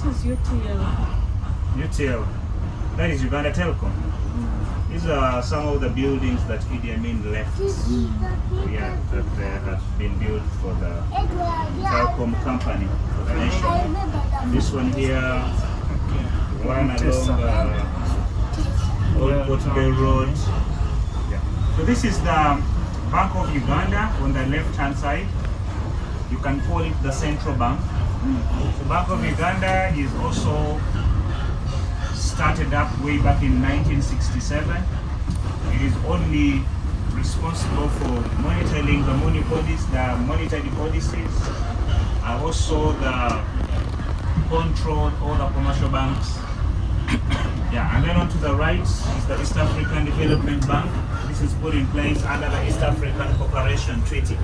is UTL? UTL. That is Uganda Telecom. These are some of the buildings that Idi Amin left. Yeah, that have been built for the telecom company for the nation. This one here, one along Old Kampala Road. Yeah. So this is the Bank of Uganda on the left-hand side. You can call it the central bank. The Bank of Uganda is also started up way back in 1967. It is only responsible for monitoring the money bodies, the monetary policies, and also the control all the commercial banks. Yeah, and then on to the right is the East African Development Bank. This is put in place under the East African Cooperation Treaty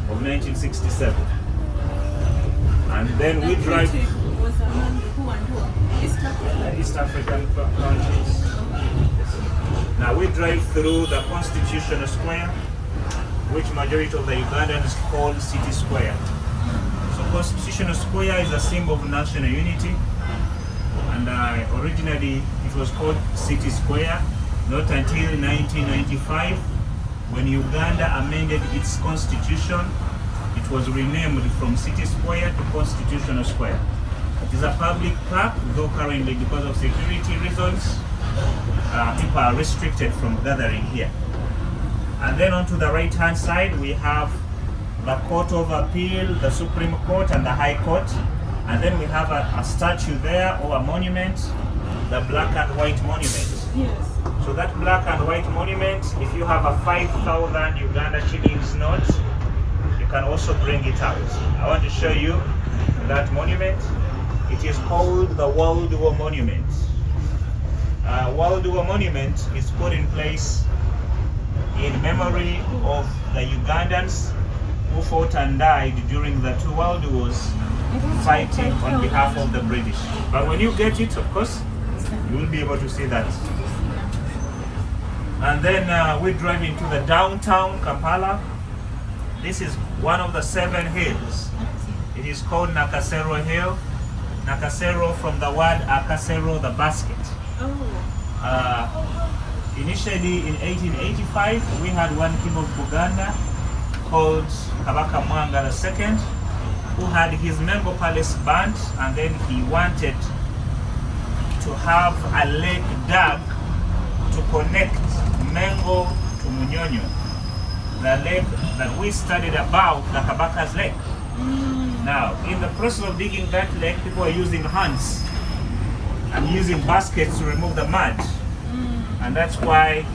of 1967. And then we drive. Was among who and who? East African countries. Now we drive through the Constitutional Square, which majority of the Ugandans call City Square. So Constitutional Square is a symbol of national unity, and originally it was called City Square, not until 1995 when Uganda amended its constitution. It was renamed from City Square to Constitutional Square. It is a public park, though currently because of security reasons, people are restricted from gathering here. And then on to the right hand side we have the Court of Appeal, the Supreme Court and the High Court. And then we have a statue there or a monument, the black and white monument. Yes. So that black and white monument, if you have a 5,000 Uganda shillings note, you can also bring it out. I want to show you that monument. It is called the World War Monument. World War Monument is put in place in memory of the Ugandans who fought and died during the two world wars fighting on behalf of the British. But when you get it, of course, you will be able to see that. And then we drive into the downtown Kampala. This is one of the 7 hills. It is called Nakasero Hill. Nakasero from the word Akasero, the basket. Initially in 1885, we had one king of Buganda called Kabaka Mwanga II, who had his Mengo Palace burnt, and then he wanted to have a lake dug to connect Mengo to Munyonyo, the lake that we studied about, the Kabaka's lake. Now, in the process of digging that lake, people are using hands and using baskets to remove the mud. And that's why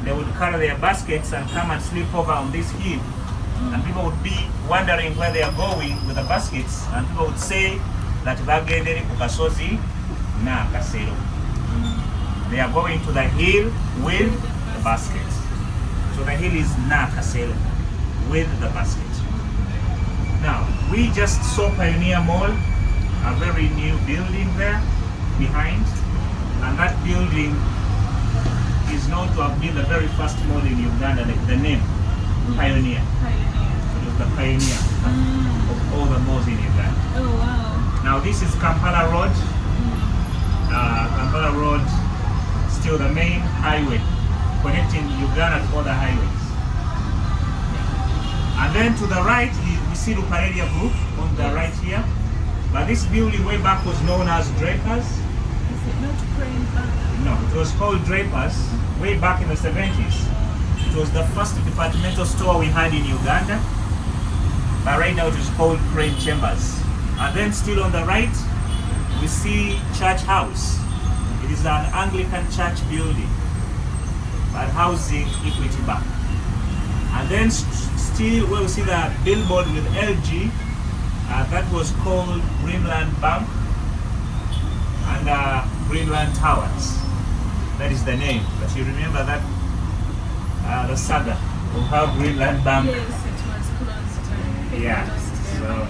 they would carry their baskets and come and sleep over on this hill. And people would be wondering where they are going with the baskets, and people would say that bagendere ku kasozi Nakasero. They are going to the hill with the baskets. So the hill is Nakasero, with the basket. Now, we just saw Pioneer Mall, a very new building there behind, and that building is known to have been the very first mall in Uganda, like the name, Pioneer. It was the pioneer of all the malls in Uganda. Oh wow. Now this is Kampala Road. Kampala Road, still the main highway connecting Uganda to other highways. And then to the right, we see Ruparelia Group on the right here. But this building way back was known as Drapers. Is it not Crane Bank? No, it was called Drapers way back in the 70s. It was the first departmental store we had in Uganda. But right now it is called Crane Chambers. And then still on the right, we see Church House. It is an Anglican church building, but housing Equity Bank. And then still where we see the billboard with LG, that was called Greenland Bank and Greenland Towers. That is the name, but you remember that the saga of how Greenland Bank. Yes, it was closed. Yeah, so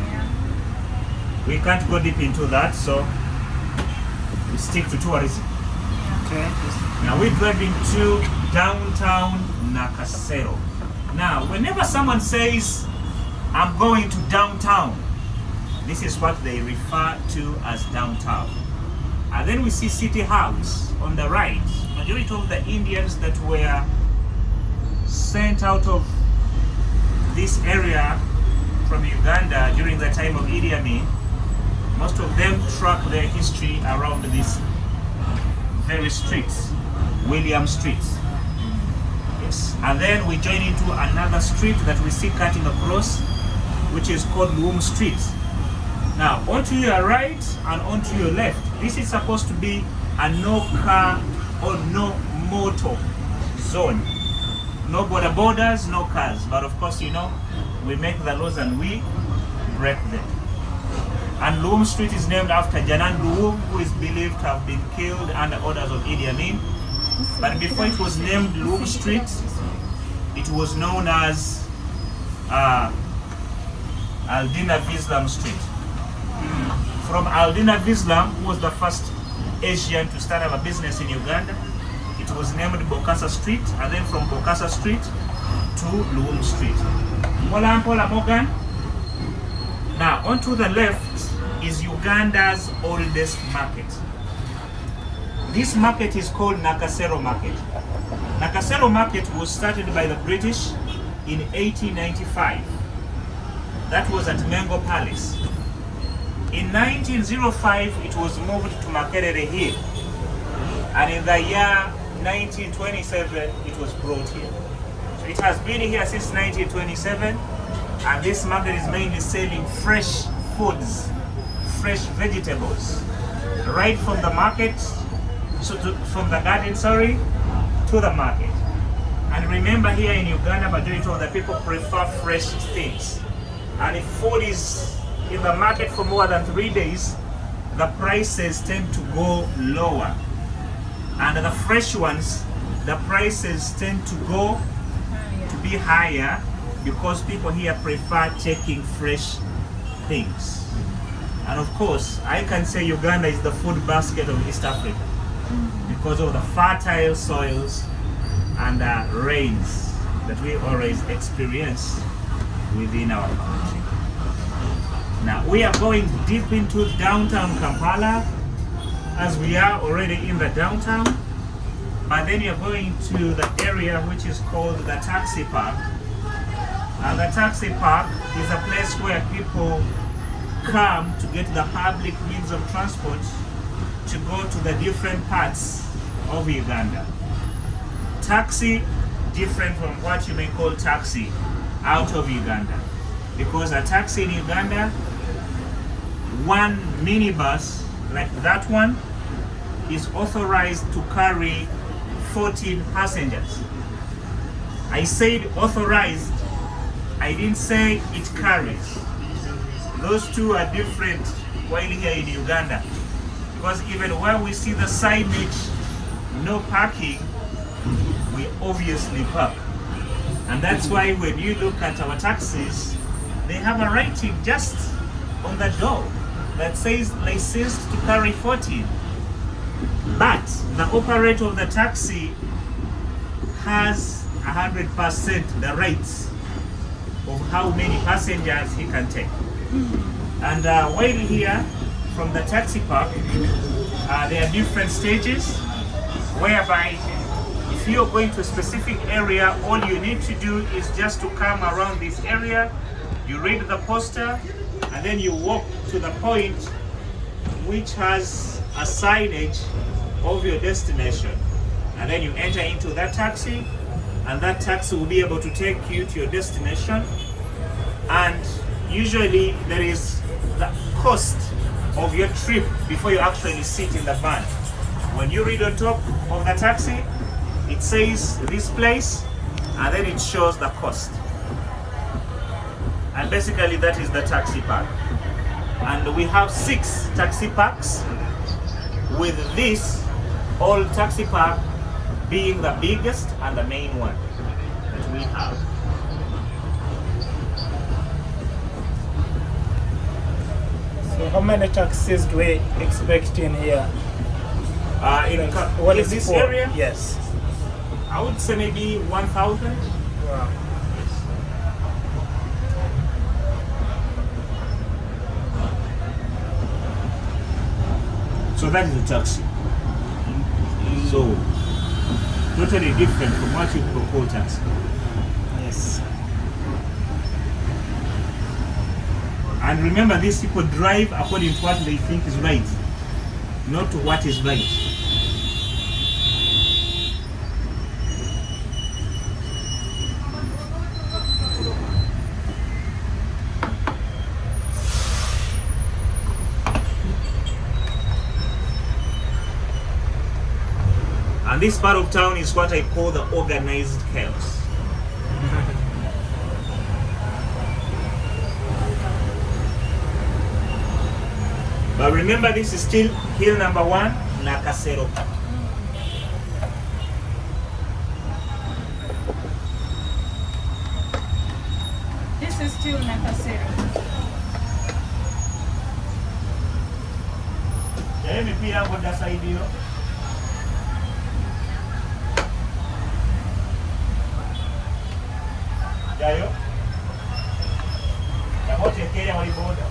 we can't go deep into that, so we stick to tourism. Okay. Now we're driving to downtown Nakasero. Now, whenever someone says, I'm going to downtown, This is what they refer to as downtown. And then we see City House on the right. Majority of the Indians that were sent out of this area from Uganda during the time of Idi Amin, most of them track their history around this very street, William Street. Yes. And then we join into another street that we see cutting across, which is called Loom Street. Now, onto your right and onto your left, this is supposed to be a no car or no motor zone. No borders, no cars. But of course, you know, we make the laws and we break them. And Loom Street is named after Janan Luwum, who is believed to have been killed under orders of Idi Amin. But before it was named Loom Street, it was known as Aldina Vislam Street. From Aldina Vislam, who was the first Asian to start up a business in Uganda, it was named Bokassa Street, and then from Bokassa Street to Loom Street. Mola Morgan. Now, onto the left is Uganda's oldest market. This market is called Nakasero Market. Nakasero Market was started by the British in 1895. That was at Mengo Palace. In 1905, it was moved to Nakasero Hill. And in the year 1927, it was brought here. So it has been here since 1927, and this market is mainly selling fresh foods, fresh vegetables, right from the market, from the garden, to the market. And remember, here in Uganda, majority of the people prefer fresh things. And if food is in the market for more than 3 days, the prices tend to go lower. And the fresh ones, the prices tend to go to be higher because people here prefer taking fresh things. And of course, I can say Uganda is the food basket of East Africa because of the fertile soils and rains that we always experience within our country. Now, we are going deep into downtown Kampala, as we are already in the downtown, but then you're going to the area which is called the taxi park. And the taxi park is a place where people come to get the public means of transport to go to the different parts of Uganda. Taxi, different from what you may call taxi out of Uganda, because a taxi in Uganda, one minibus like that one is authorized to carry 14 passengers. I said authorized, I didn't say it carries. Those two are different while here in Uganda, because even where we see the signage no parking, we obviously park. And that's why when you look at our taxis, they have a writing just on the door that says licensed to carry 14. But the operator of the taxi has 100% the rights of how many passengers he can take. And while here from the taxi park, there are different stages whereby if you're going to a specific area, all you need to do is just to come around this area, you read the poster, and then you walk to the point which has a signage of your destination. And then you enter into that taxi, and that taxi will be able to take you to your destination. And usually there is the cost of your trip before you actually sit in the van. When you read on top of the taxi, it says this place, and then it shows the cost. And basically that is the taxi park. And we have 6 taxi parks, with this old taxi park being the biggest and the main one that we have. So how many taxis do we expect in here? What is this for? area? Yes. I would say maybe 1,000. Wow. So that is a taxi. So totally different from what you call taxi. Yes. And remember, these people drive according to what they think is right, not to what is right. And this part of town is what I call the organized chaos. But remember, this is still hill number 1, Nakasero. This is still Nakasero. Let me peel on that side, you know. Jayo. Yamote Kenya waliboda.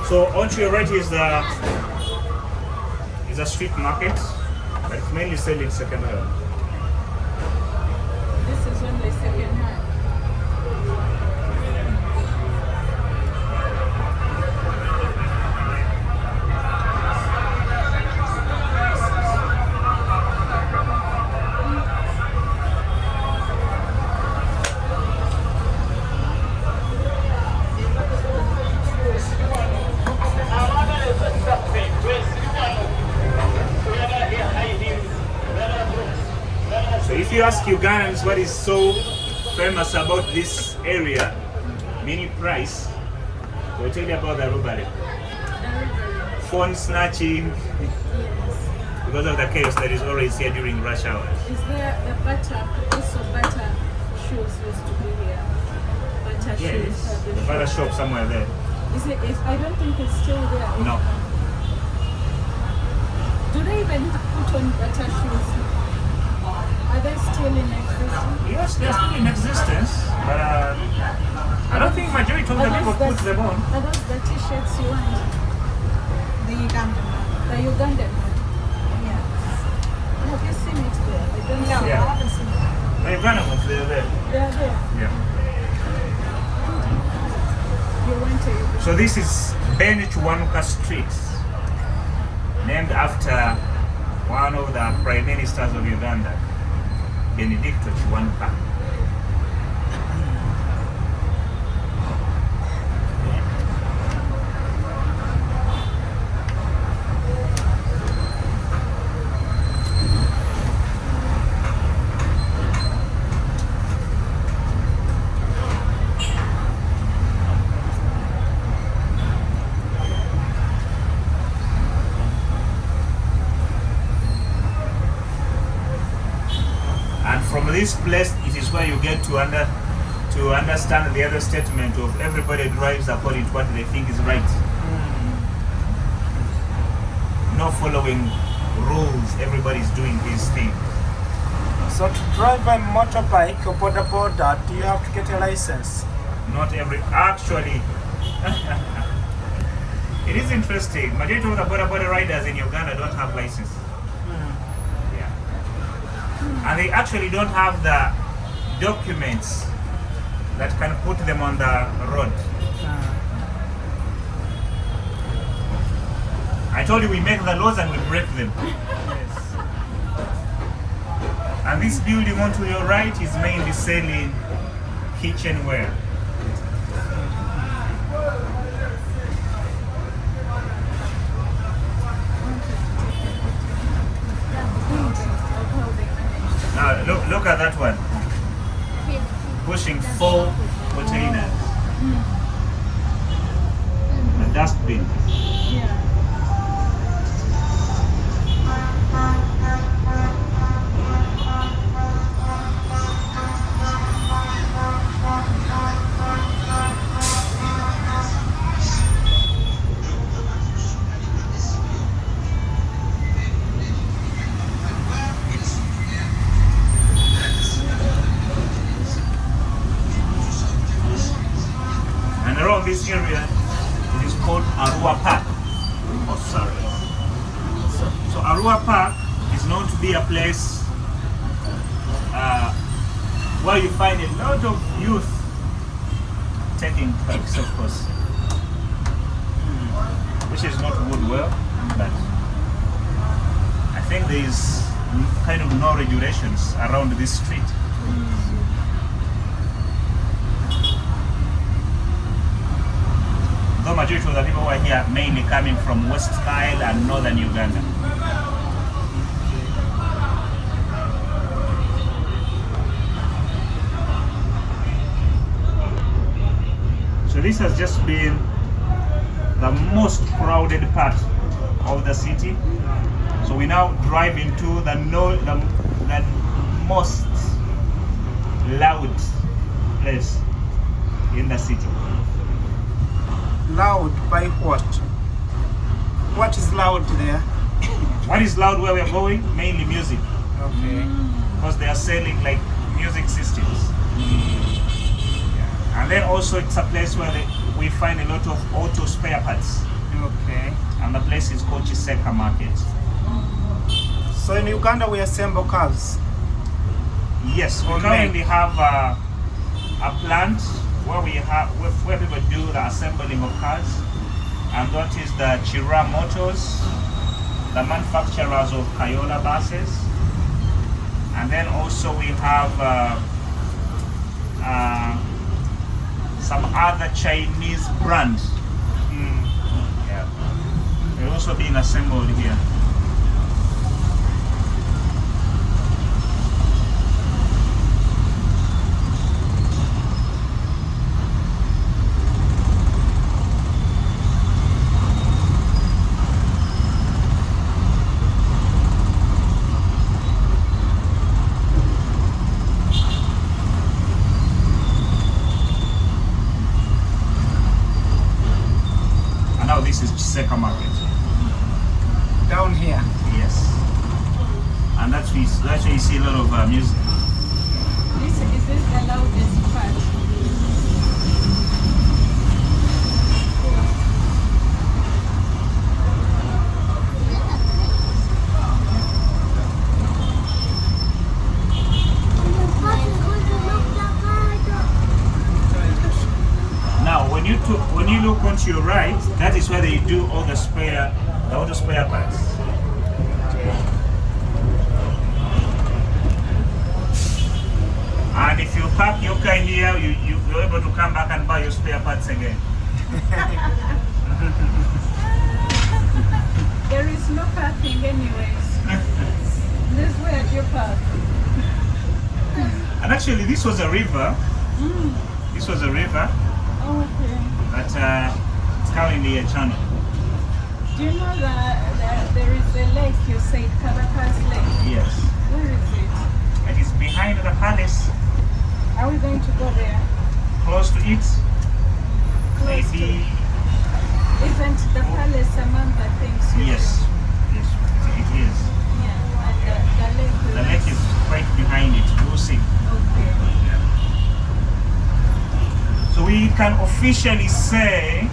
So on to your right is a street market, but it's mainly selling second hand. This is only second hand. So if you ask Ugandans what is so famous about this area, mini price, they'll tell you about the robbery. Phone snatching, because of the chaos that is always here during rush hours. Is there a butter, also butter shoes used to be here? Butter shoes. Yes, the butter shop somewhere there. Is it, I don't think it's still there. No. Do they even put on butter shoes? Are they still in existence? Yes, they're still in existence, but I don't think majority of the people put them on. Are those the t-shirts you want? The Ugandan one. The Ugandan one? Yeah. Have you seen it there? I don't No, see Yeah. I haven't seen it. The Uganda ones, they're there. They are there. Yeah. You want to? So this is Ben Chiwanuka Street, named after one of the prime ministers of Uganda, Benedicto Chiwanuka. from this place, it is where you get to understand the other statement of everybody drives according to what they think is right. No following rules, everybody's doing his thing. So to drive a motorbike or boda, do you have to get a license? Not every, actually, it is interesting. Majority of the boda riders in Uganda don't have license. Yeah. And they actually don't have the documents that can put them on the road. I told you we make the laws and we break them. And this building on to your right is mainly selling kitchenware. Now look at that one. Pushing 4 containers. A dustbin. Yeah. And around this area, it is called Arua Park. Oh, sorry. So Arua Park is known to be a place where you find a lot of youth taking drugs, of course, which is not good well, but I think there is kind of no regulations around this street. Though majority of the people who are here mainly coming from West Nile and northern Uganda. So this has just been the most crowded part of the city. So we now drive into the most loud place in the city. Loud by what? What is loud there? What is loud where we are going? Mainly music. Okay. Because they are selling like music systems. Yeah. And then also it's a place where we find a lot of auto spare parts. Okay. And the place is called Chiseka Market. So in Uganda we assemble cars. Yes, we currently have a plant where people do the assembling of cars, and that is the Chira Motors, the manufacturers of Kayola buses, and then also we have some other Chinese brands. Yeah, they're also being assembled here. Now this is Chiseka Market. Down here. Yes. And that's where you see a lot of music. Is this the loudest part? Now, when you look onto your right, that is where they do all the auto spare parts. And if you park your car in here, you're able to come back and buy your spare parts again. There is no parking anyways. This is where you park. And actually, this was a river. This was a river, Okay. but it's currently a channel. Do you know that there is a lake, you said, Kabakas Lake? Yes. Where is it? It is behind the going to go there. Close to it, Close maybe. Isn't the palace among the things you Yes, do? yes, it is. Yeah, and the lake. The lake is right behind it. You'll see. Okay. Yeah. So we can officially say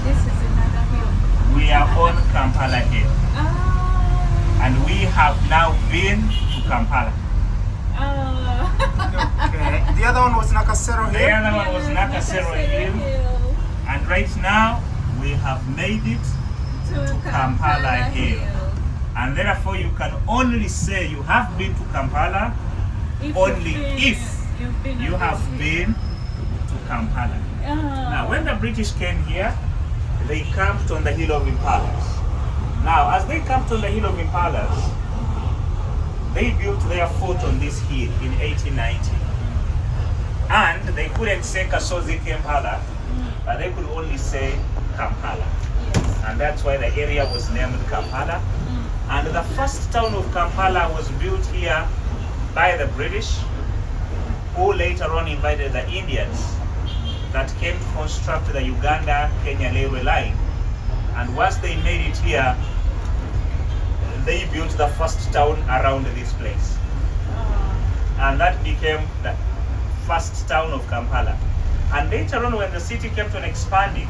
This is another hill. we are on Kampala Hill, Ah. and we have now been to Kampala. Okay. The other one was Nakasero The Hill. other one was Nakasero Hill, and right now we have made it To Kampala Hill. And therefore you can only say you have been to Kampala only if you have been to Kampala. Now when the British came here, they camped on the Hill of Impalas. Now as they camped on the Hill of Impalas, they built their fort on this hill in 1890. And they couldn't say Kasozi Kampala, but they could only say Kampala. And that's why the area was named Kampala. And the first town of Kampala was built here by the British, who later on invited the Indians that came to construct the Uganda-Kenya railway line. And once they made it here, they built the first town around this place. And that became the first town of Kampala. And later on, when the city kept on expanding,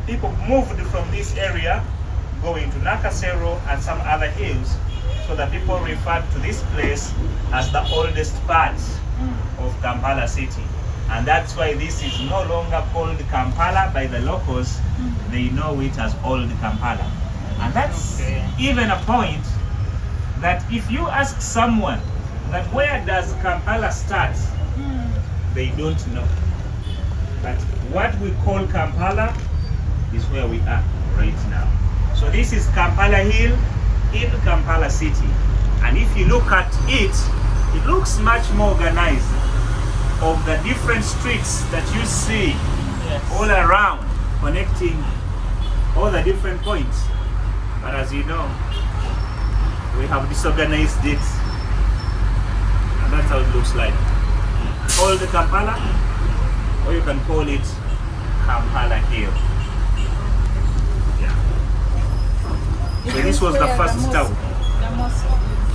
people moved from this area going to Nakasero and some other hills, so that people referred to this place as the oldest part of Kampala city. And that's why this is no longer called Kampala by the locals. They know it as Old Kampala. And that's even a point that if you ask someone that where does Kampala start, they don't know. But what we call Kampala is where we are right now. So this is Kampala Hill in Kampala city. And if you look at it, it looks much more organized, of the different streets that you see all around, connecting all the different points. But as you know, we have disorganized it, and that's how it looks like. Old Kampala, or you can call it Kampala Hill. Yeah. So this was the first town. The mosque.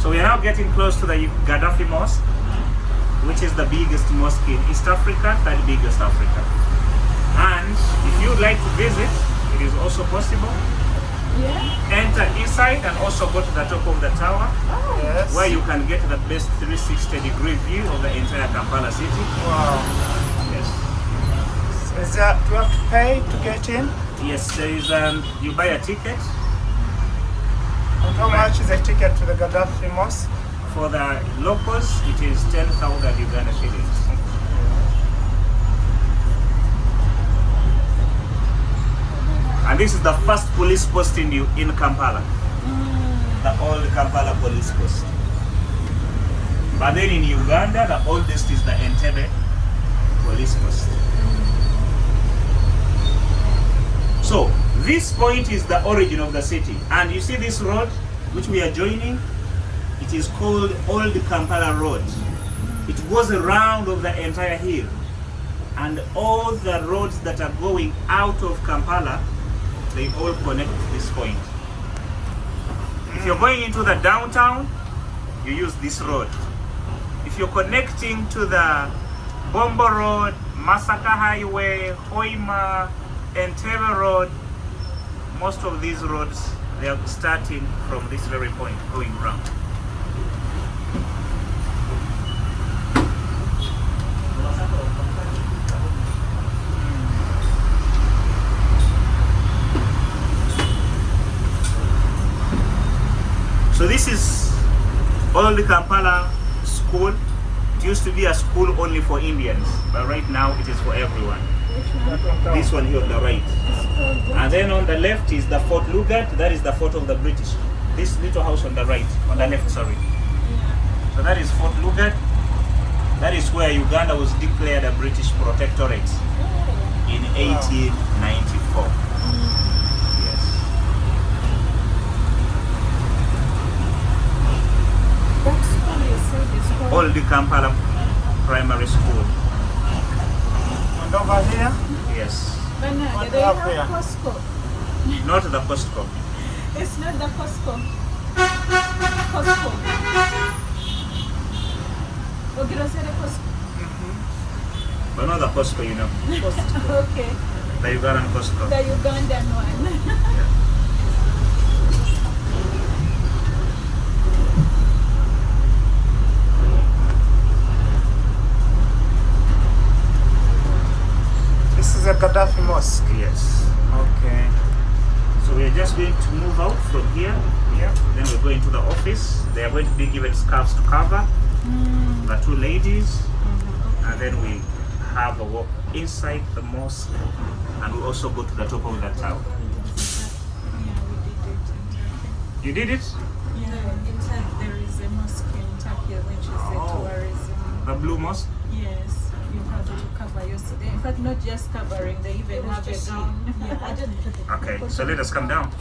So we are now getting close to the Gaddafi Mosque, which is the biggest mosque in East Africa, third biggest Africa. And if you'd like to visit, it is also possible. Yeah. Enter inside and also go to the top of the tower, Yes. where you can get the best 360-degree view of the entire Kampala city. Wow. Yes. Is that, do you have to pay to get in? Yes, there is you buy a ticket. And how much is a ticket to the Gaddafi Mosque? For the locals, it is 10,000 Uganda shillings. And this is the first police post in Kampala. The old Kampala police post. But then in Uganda, the oldest is the Entebbe police post. So, this point is the origin of the city. And you see this road, which we are joining, it is called Old Kampala Road. It goes around of the entire hill. And all the roads that are going out of Kampala, they all connect to this point. If you're going into the downtown, you use this road. If you're connecting to the Bombo Road, Masaka Highway, Hoima, Entebbe Road, most of these roads, they are starting from this very point, going round. So this is Old Kampala School. It used to be a school only for Indians, but right now it is for everyone. This one here on the right. And then on the left is the Fort Lugard. That is the fort of the British. This little house on the right, on the left, sorry. So that is Fort Lugard. That is where Uganda was declared a British protectorate in 1894. Yes. That school you said is called Old Kampala primary school. And over here, Yes. Bernard, What they do you have have here? Costco. Not the Costco. It's not the Costco. Costco. Okay, don't say the Costco. But not the Costco, you know. Okay, The Ugandan Costco. the Ugandan one. this is a Gaddafi Mosque. Yes. Okay. So we're just going to move out from here. Yeah. Then we're going to the office. They are going to be given scarves to cover. The two ladies. And then we have a walk inside the mosque. And we also go to the top of the tower. You did it? Yeah, in Turkey there is a mosque in Turkey which is a tourism. The blue mosque? Yes, you have to cover yourself. In fact, not just covering, they even have a gown. Yeah, I didn't. Okay, so let us come down.